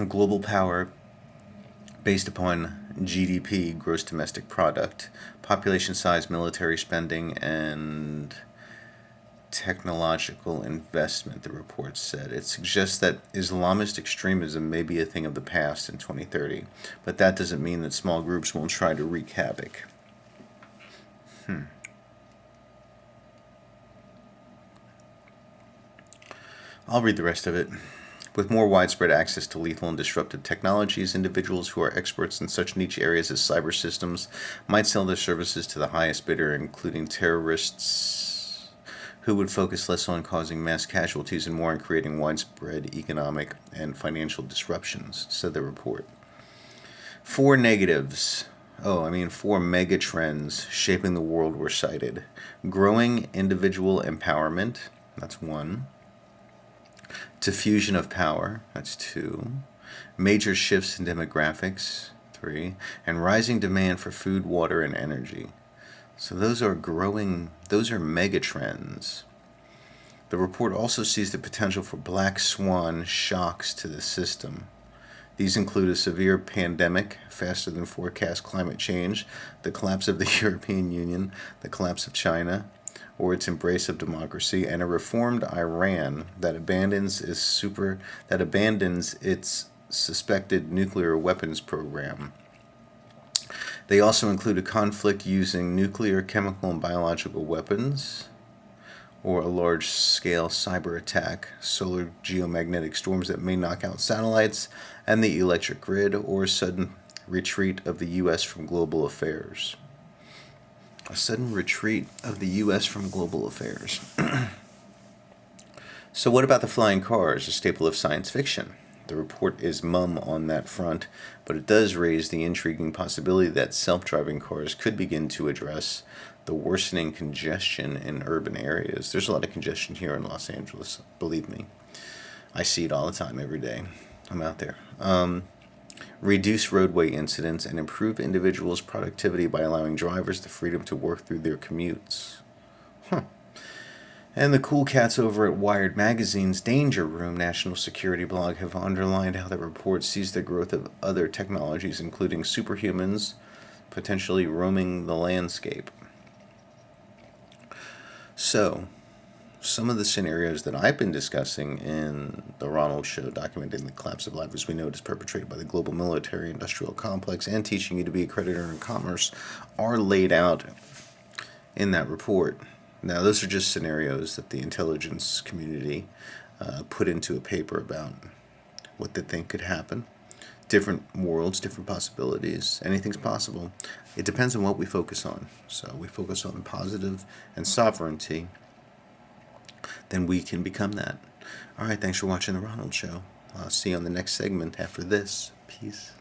global power based upon GDP, gross domestic product, population size, military spending, and technological investment, the report said. It suggests that Islamist extremism may be a thing of the past in 2030, but that doesn't mean that small groups won't try to wreak havoc. I'll read the rest of it. With more widespread access to lethal and disruptive technologies, individuals who are experts in such niche areas as cyber systems might sell their services to the highest bidder, including terrorists who would focus less on causing mass casualties and more on creating widespread economic and financial disruptions, said the report. Four mega trends shaping the world were cited. Growing individual empowerment, that's one. Diffusion of power, that's two. Major shifts in demographics, three. And rising demand for food, water, and energy. So those are mega trends. The report also sees the potential for black swan shocks to the system. These include a severe pandemic, faster than forecast climate change, the collapse of the European Union, the collapse of China, or its embrace of democracy, and a reformed Iran that abandons its suspected nuclear weapons program. They also include a conflict using nuclear, chemical, and biological weapons, or a large-scale cyber attack, solar geomagnetic storms that may knock out satellites and the electric grid, or a sudden retreat of the U.S. from global affairs. A sudden retreat of the U.S. from global affairs. So what about the flying cars, a staple of science fiction? The report is mum on that front, but it does raise the intriguing possibility that self-driving cars could begin to address the worsening congestion in urban areas. There's a lot of congestion here in Los Angeles, believe me. I see it all the time, every day. I'm out there. Reduce roadway incidents and improve individuals' productivity by allowing drivers the freedom to work through their commutes. And the cool cats over at Wired Magazine's Danger Room national security blog have underlined how the report sees the growth of other technologies, including superhumans, potentially roaming the landscape. So, some of the scenarios that I've been discussing in the Ronald Show, documenting the collapse of life as we know it is perpetrated by the global military-industrial complex and teaching you to be a creditor in commerce, are laid out in that report. Now, those are just scenarios that the intelligence community put into a paper about what they think could happen. Different worlds, different possibilities. Anything's possible. It depends on what we focus on. So we focus on positive and sovereignty, then we can become that. All right, thanks for watching The Ronald Show. I'll see you on the next segment after this. Peace.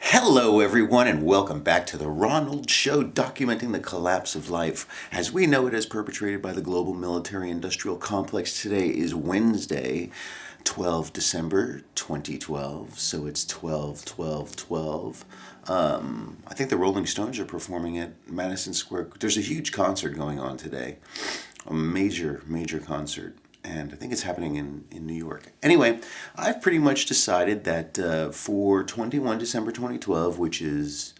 Hello, everyone, and welcome back to The Ronald Show, documenting the collapse of life as we know it as perpetrated by the global military-industrial complex. Today is Wednesday, 12 December 2012, so it's 12/12/12. I think the Rolling Stones are performing at Madison Square. There's a huge concert going on today, a major concert, and I think it's happening in New York. Anyway, I've pretty much decided that for 21 December 2012, which is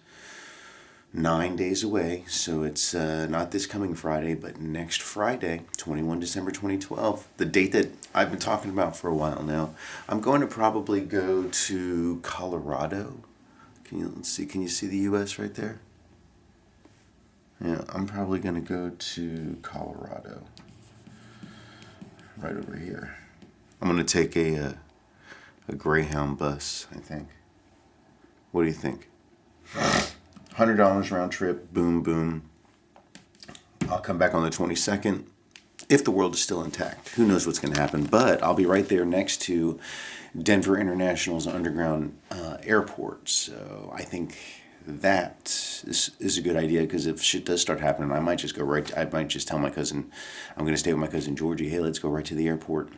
9 days away, so it's not this coming Friday, but next Friday, 21 December 2012, the date that I've been talking about for a while now, I'm going to probably go to Colorado. Can you see the U.S. right there? Yeah, I'm probably going to go to Colorado, right over here. I'm going to take a Greyhound bus, I think. What do you think? $100 round trip, boom, boom. I'll come back on the 22nd, if the world is still intact. Who knows what's going to happen, but I'll be right there next to Denver International's underground airport. So I think that is a good idea, because if shit does start happening, I might just tell my cousin, I'm going to stay with my cousin Georgie, hey, let's go right to the airport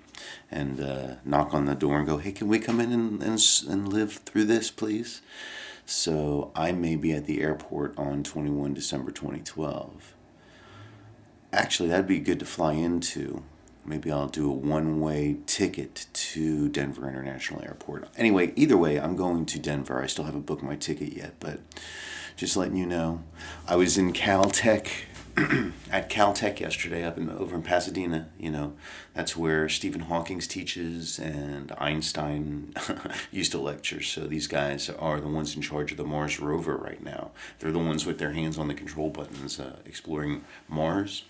and knock on the door and go, hey, can we come in and live through this, please? So I may be at the airport on 21 December 2012. Actually, that'd be good to fly into. Maybe I'll do a one-way ticket to Denver International Airport. Anyway, either way, I'm going to Denver. I still haven't booked my ticket yet, but just letting you know. I was in Caltech, at Caltech yesterday, over in Pasadena. You know, that's where Stephen Hawking teaches and Einstein used to lecture. So these guys are the ones in charge of the Mars rover right now. They're the ones with their hands on the control buttons, exploring Mars.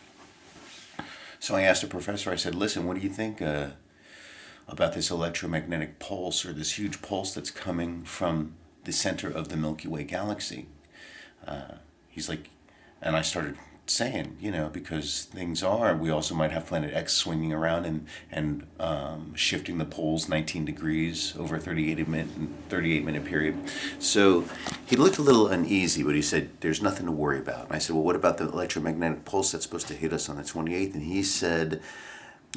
So I asked the professor, I said, listen, what do you think about this electromagnetic pulse, or this huge pulse that's coming from the center of the Milky Way galaxy? He's like, and I started saying, you know, because we also might have Planet X swinging around and shifting the poles 19 degrees over a 38-minute period. So he looked a little uneasy, but he said, there's nothing to worry about. And I said, well, what about the electromagnetic pulse that's supposed to hit us on the 28th? And he said,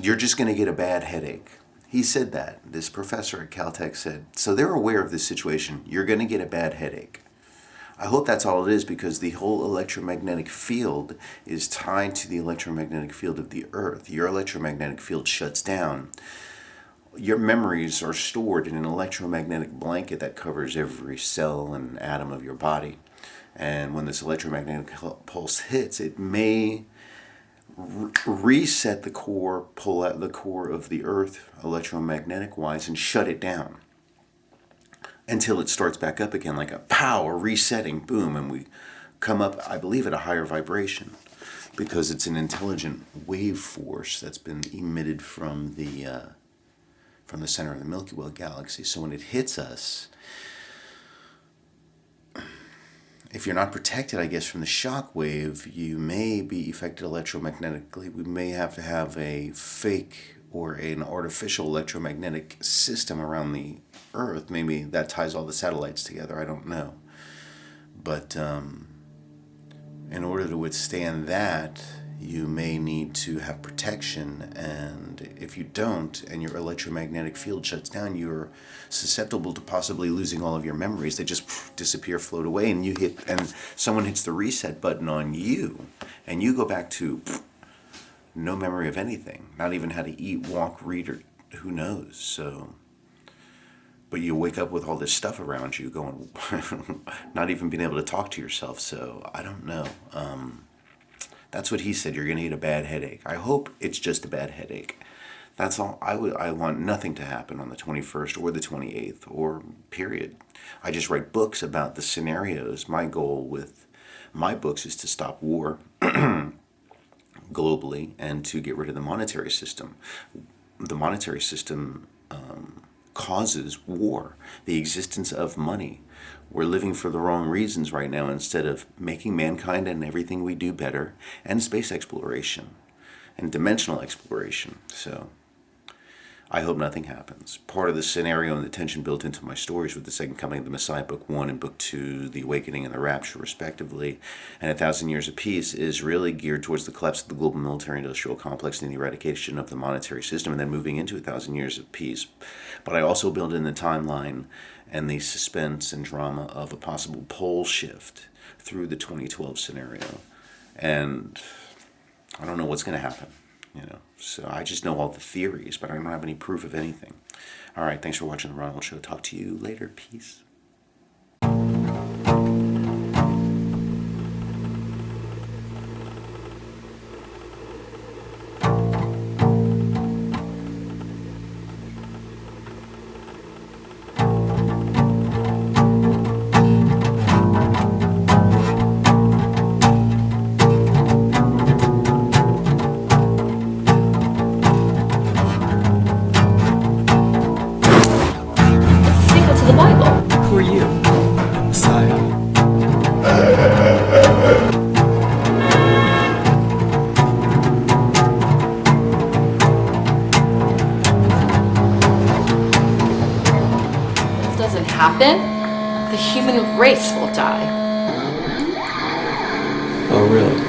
you're just going to get a bad headache. He said that. This professor at Caltech said, so they're aware of this situation. You're going to get a bad headache. I hope that's all it is, because the whole electromagnetic field is tied to the electromagnetic field of the Earth. Your electromagnetic field shuts down. Your memories are stored in an electromagnetic blanket that covers every cell and atom of your body. And when this electromagnetic pulse hits, it may reset the core, pull out the core of the Earth electromagnetic wise and shut it down until it starts back up again, like a pow, a resetting, boom, and we come up, I believe, at a higher vibration, because it's an intelligent wave force that's been emitted from the center of the Milky Way galaxy. So when it hits us, if you're not protected, I guess, from the shock wave, you may be affected electromagnetically. We may have to have a fake or an artificial electromagnetic system around the Earth. Maybe that ties all the satellites together. I don't know. But in order to withstand that, you may need to have protection. And if you don't, and your electromagnetic field shuts down, you're susceptible to possibly losing all of your memories. They just disappear, float away, and someone hits the reset button on you, and you go back to no memory of anything, not even how to eat, walk, read, or who knows. So, but you wake up with all this stuff around you going, not even being able to talk to yourself. So I don't know. That's what he said. You're going to get a bad headache. I hope it's just a bad headache. That's all. I want nothing to happen on the 21st or the 28th or period. I just write books about the scenarios. My goal with my books is to stop war globally and to get rid of the monetary system. The monetary system causes war, the existence of money. We're living for the wrong reasons right now, instead of making mankind and everything we do better, and space exploration and dimensional exploration. So I hope nothing happens. Part of the scenario and the tension built into my stories with the second coming of the Messiah, Book 1, and Book 2, The Awakening and the Rapture, respectively, and 1,000 Years of Peace, is really geared towards the collapse of the global military-industrial complex and the eradication of the monetary system, and then moving into 1,000 Years of Peace. But I also build in the timeline and the suspense and drama of a possible pole shift through the 2012 scenario. And I don't know what's going to happen. So I just know all the theories, but I don't have any proof of anything. All right, thanks for watching The Ronald Show. Talk to you later. Peace. Who are you? Messiah. If this doesn't happen, the human race will die. Oh, really?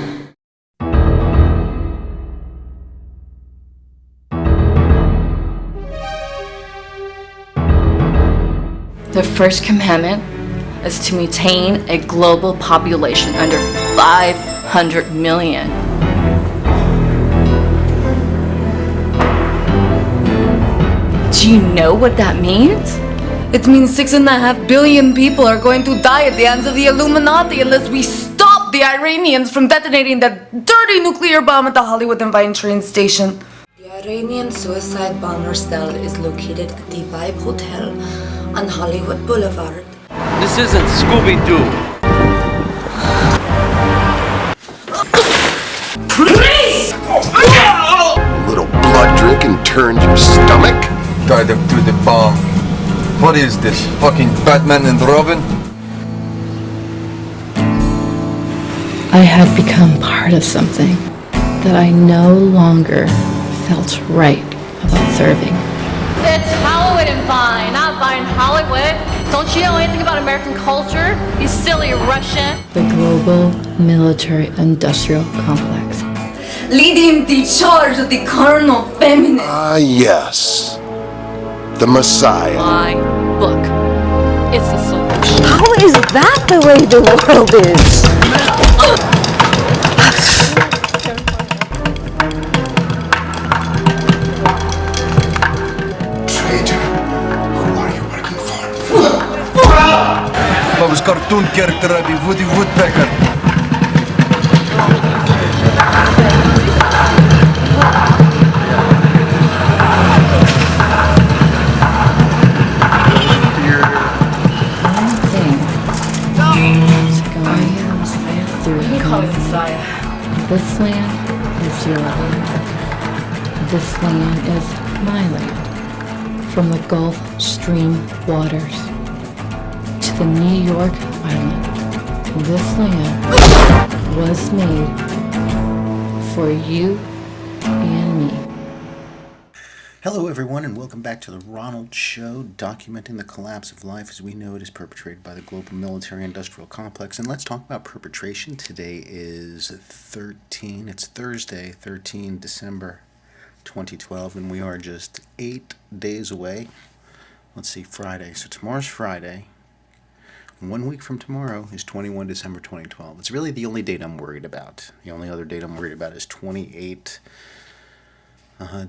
The first commandment is to maintain a global population under 500 million. Do you know what that means? It means 6.5 billion people are going to die at the hands of the Illuminati unless we stop the Iranians from detonating that dirty nuclear bomb at the Hollywood and Vine train station. The Iranian suicide bomber cell is located at the Vibe Hotel on Hollywood Boulevard. This isn't Scooby-Doo. Please! Little blood drinking turned your stomach? Guide them to the bomb. What is this? Fucking Batman and Robin? I had become part of something that I no longer felt right about serving. It's Hollywood and Vine, not Vine Hollywood. Don't you know anything about American culture? You silly Russian. The global military-industrial complex. Leading the charge of the carnal feminine. Ah, yes. The Messiah. My book. is the solution. How is that the way the world is? Traitor, who are you working for? If I was cartoon character, I'd be Woody Woodpecker. This land is your land. This land is my land. From the Gulf Stream waters to the New York Island, this land was made for you and me. Hello, everyone, and welcome back to the Ronald Show, documenting the collapse of life as we know it is perpetrated by the global military-industrial complex. And let's talk about perpetration. Today is it's Thursday, 13 December 2012, and we are just 8 days away. Let's see, Friday. So tomorrow's Friday. 1 week from tomorrow is 21 December 2012. It's really the only date I'm worried about. The only other date I'm worried about is 28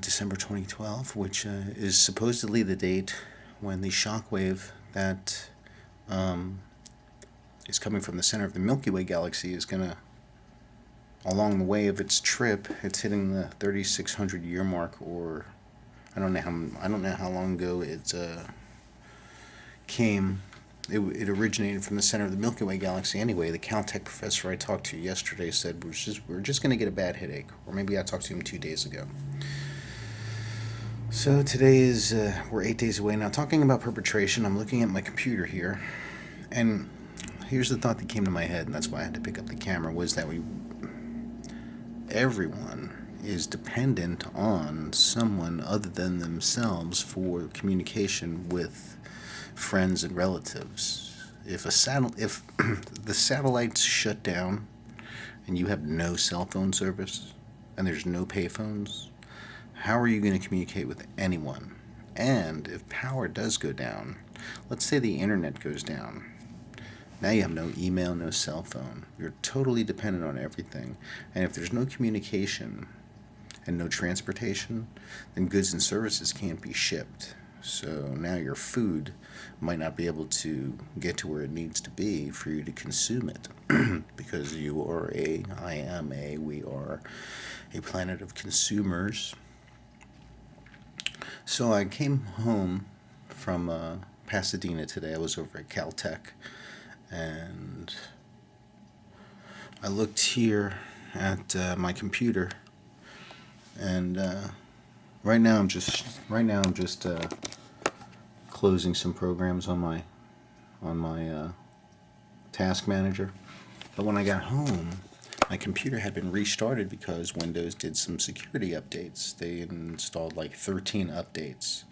December 2012, which is supposedly the date when the shockwave that is coming from the center of the Milky Way galaxy is going to, along the way of its trip, it's hitting the 3,600 year mark, or I don't know how long ago it came. It originated from the center of the Milky Way galaxy anyway. The Caltech professor I talked to yesterday said we're just going to get a bad headache. Or maybe I talked to him 2 days ago. So today is, we're 8 days away. Now, talking about perpetration, I'm looking at my computer here. And here's the thought that came to my head, and that's why I had to pick up the camera, was that everyone is dependent on someone other than themselves for communication with friends and relatives. If the satellites shut down and you have no cell phone service and there's no payphones, how are you going to communicate with anyone? And if power does go down, let's say the internet goes down, now you have no email, no cell phone. You're totally dependent on everything. And if there's no communication and no transportation, then goods and services can't be shipped. So now your food might not be able to get to where it needs to be for you to consume it. Because we are a planet of consumers. So I came home from Pasadena today. I was over at Caltech, and I looked here at my computer, and right now I'm just closing some programs on my task manager. But when I got home, my computer had been restarted because Windows did some security updates. They installed like 13 updates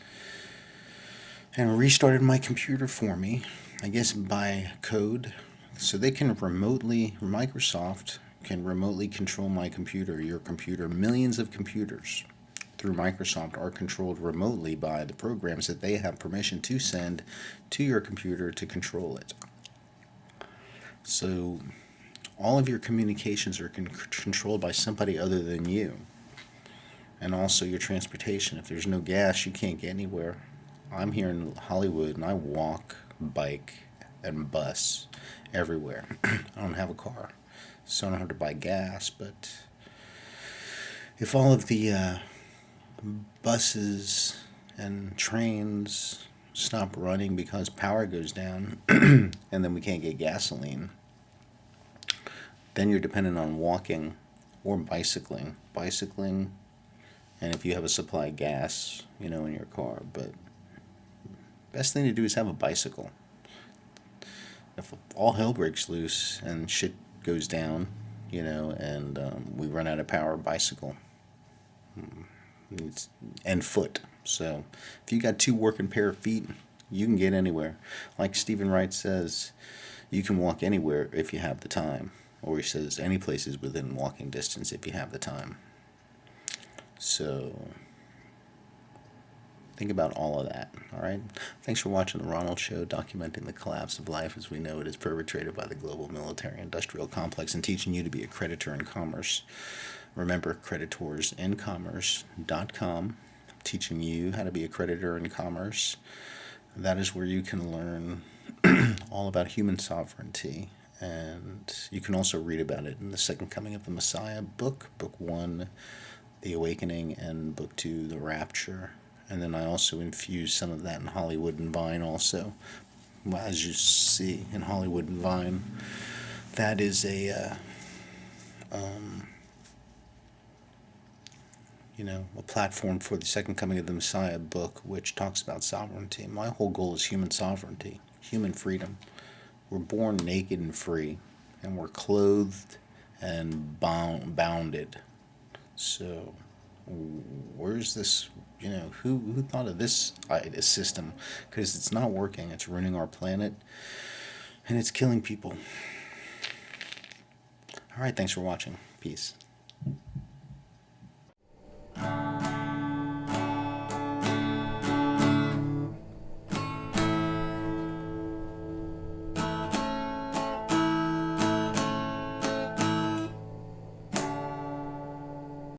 and restarted my computer for me, I guess by code. So they can Microsoft can remotely control my computer, your computer. Millions of computers through Microsoft are controlled remotely by the programs that they have permission to send to your computer to control it. So all of your communications are controlled by somebody other than you. And also your transportation. If there's no gas, you can't get anywhere. I'm here in Hollywood, and I walk, bike, and bus everywhere. I don't have a car, so I don't have to buy gas. But if all of the buses and trains stop running because power goes down and then we can't get gasoline, then you're dependent on walking or bicycling. And if you have a supply of gas, in your car. But best thing to do is have a bicycle. If all hell breaks loose and shit goes down, and we run out of power, bicycle. And foot. So if you got 2 working pair of feet, you can get anywhere. Like Stephen Wright says, you can walk anywhere if you have the time. Or he says any place is within walking distance if you have the time. So think about all of that. All right. Thanks for watching the Ronald Show, documenting the collapse of life as we know it is perpetrated by the global military-industrial complex and teaching you to be a creditor in commerce. Remember, creditorsincommerce.com, teaching you how to be a creditor in commerce. That is where you can learn all about human sovereignty. And you can also read about it in the Second Coming of the Messiah book, Book 1, The Awakening, and Book 2, The Rapture. And then I also infuse some of that in Hollywood and Vine also. Well, as you see in Hollywood and Vine, that is a platform for the Second Coming of the Messiah book, which talks about sovereignty. My whole goal is human sovereignty, human freedom. We're born naked and free, and we're clothed and bounded. So, where's this? Who thought of this system? Because it's not working. It's ruining our planet, and it's killing people. All right, thanks for watching. Peace.